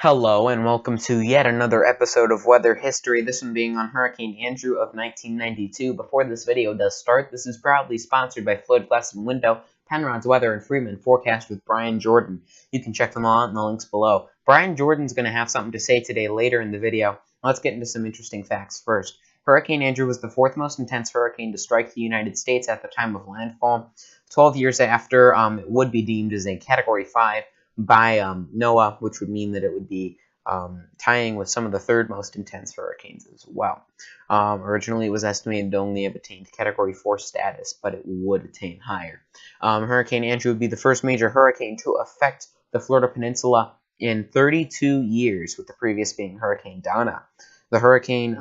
Hello and welcome to yet another episode of Weather History, this one being on Hurricane Andrew of 1992. Before this video does start, this is proudly sponsored by Floyd Links, Penrod's Weather, and Freeman Forecast with Brian Jordan. You can check them all out in the links below. Brian Jordan's going to have something to say today later in the video. Let's get into some interesting facts first. Hurricane Andrew was the fourth most intense hurricane to strike the United States at the time of landfall. 12 years after, it would be deemed as a Category 5 by NOAA, which would mean that it would be tying with some of the third most intense hurricanes as well. Originally, it was estimated to only have attained Category 4 status, but it would attain higher. Hurricane Andrew would be the first major hurricane to affect the Florida Peninsula in 32 years, with the previous being Hurricane Donna. The hurricane,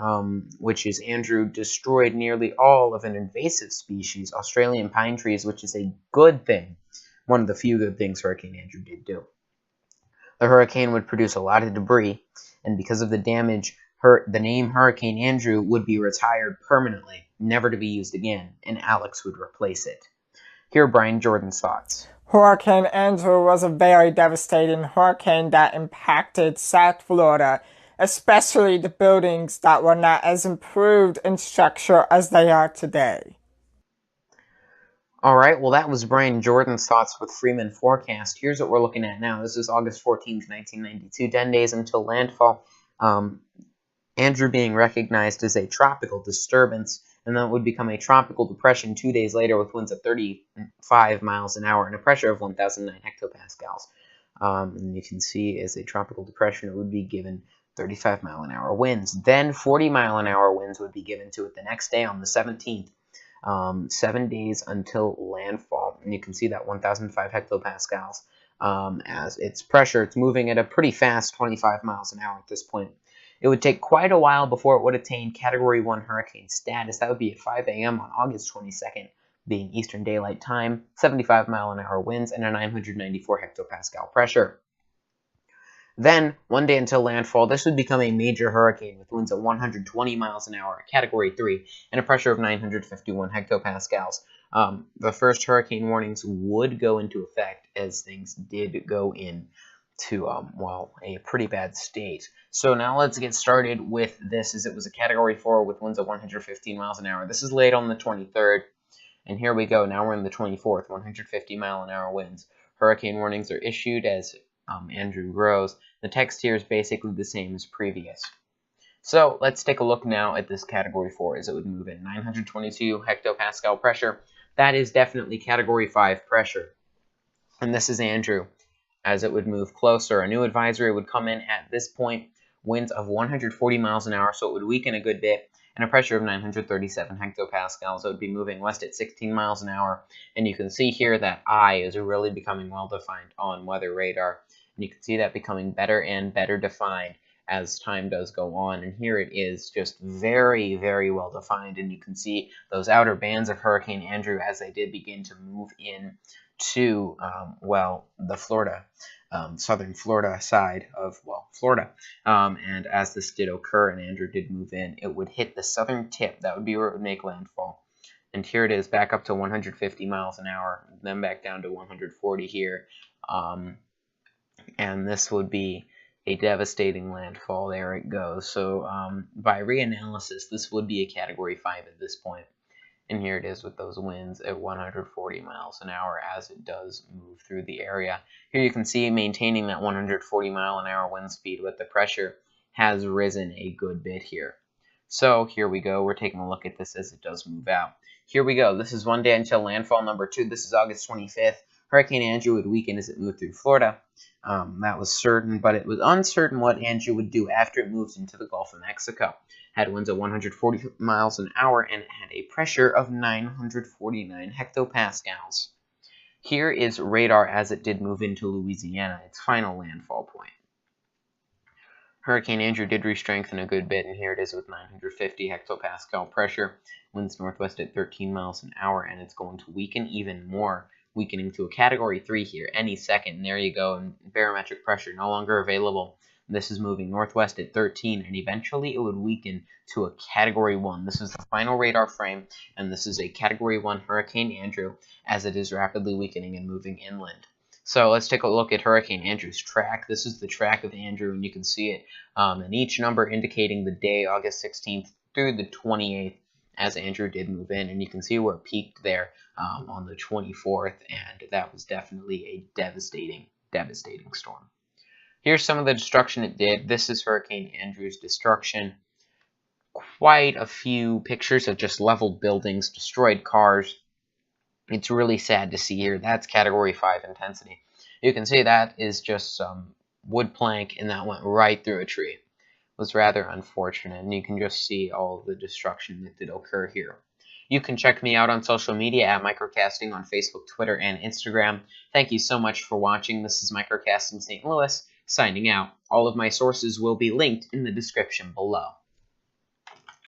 which is Andrew, destroyed nearly all of an invasive species, Australian pine trees, which is a good thing. One of the few good things Hurricane Andrew did do. The hurricane would produce a lot of debris, and because of the damage, the name Hurricane Andrew would be retired permanently, never to be used again, and Alex would replace it. Here are Brian Jordan's thoughts. Hurricane Andrew was a very devastating hurricane that impacted South Florida, especially the buildings that were not as improved in structure as they are today. Alright, well that was Brian Jordan's thoughts with Freeman Forecast. Here's what we're looking at now. This is August 14th, 1992, 10 days until landfall. Andrew being recognized as a tropical disturbance, and then it would become a tropical depression 2 days later with winds of 35 miles an hour and a pressure of 1,009 hectopascals. And you can see as a tropical depression, it would be given 35-mile-an-hour winds. Then 40-mile-an-hour winds would be given to it the next day on the 17th. 7 days until landfall, and you can see that 1,005 hectopascals as its pressure. It's moving at a pretty fast 25 miles an hour at this point. It would take quite a while before it would attain Category 1 hurricane status. That would be at 5 a.m. on August 22nd, being Eastern Daylight Time, 75-mile-an-hour winds, and a 994 hectopascal pressure. Then, 1 day until landfall, this would become a major hurricane with winds of 120 miles an hour, Category 3, and a pressure of 951 hectopascals. The first hurricane warnings would go into effect as things did go into, well, a pretty bad state. So now let's get started with this, as it was a Category 4 with winds of 115 miles an hour. This is late on the 23rd, and here we go. Now we're in the 24th, 150-mile-an-hour winds. Hurricane warnings are issued as Andrew grows. The text here is basically the same as previous. So let's take a look now at this Category 4 as it would move in. 922 hectopascal pressure. That is definitely Category 5 pressure. And this is Andrew as it would move closer. A new advisory would come in at this point. Winds of 140 miles an hour, so it would weaken a good bit, and a pressure of 937 hectopascals. It would be moving west at 16 miles an hour, and you can see here that I is really becoming well-defined on weather radar, and you can see that becoming better and better defined as time does go on, and here it is just very, very well-defined, and you can see those outer bands of Hurricane Andrew as they did begin to move in to, well, the Florida, southern Florida side of, well, Florida. And as this did occur and Andrew did move in, it would hit the southern tip. That would be where it would make landfall. And here it is, back up to 150 miles an hour, then back down to 140 here. And this would be a devastating landfall. There it goes. So by reanalysis, this would be a Category 5 at this point. And here it is with those winds at 140 miles an hour as it does move through the area. Here you can see maintaining that 140 mile an hour wind speed with the pressure has risen a good bit here. So here we go. We're taking a look at this as it does move out. Here we go. This is 1 day until landfall number 2. This is August 25th. Hurricane Andrew would weaken as it moved through Florida. That was certain, but it was uncertain what Andrew would do after it moves into the Gulf of Mexico. Had winds of 140 miles an hour, and it had a pressure of 949 hectopascals. Here is radar as it did move into Louisiana, its final landfall point. Hurricane Andrew did re-strengthen a good bit, and here it is with 950 hectopascal pressure. Winds northwest at 13 miles an hour, and it's going to weaken even more, weakening to a Category 3 here any second. And there you go, and barometric pressure no longer available. This is moving northwest at 13, and eventually it would weaken to a Category 1. This is the final radar frame, and this is a Category 1 Hurricane Andrew as it is rapidly weakening and moving inland. So let's take a look at Hurricane Andrew's track. This is the track of Andrew, and you can see it, and each number indicating the day, August 16th through the 28th, as Andrew did move in, and you can see where it peaked there on the 24th, and that was definitely a devastating storm. Here's some of the destruction it did. This is Hurricane Andrew's destruction. Quite a few pictures of just leveled buildings, destroyed cars. It's really sad to see here. That's Category 5 intensity. You can see that is just some wood plank, and that went right through a tree. It was rather unfortunate, and you can just see all the destruction that did occur here. You can check me out on social media at MicroCasting on Facebook, Twitter, and Instagram. Thank you so much for watching. This is MicroCasting St. Louis, signing out. All of my sources will be linked in the description below.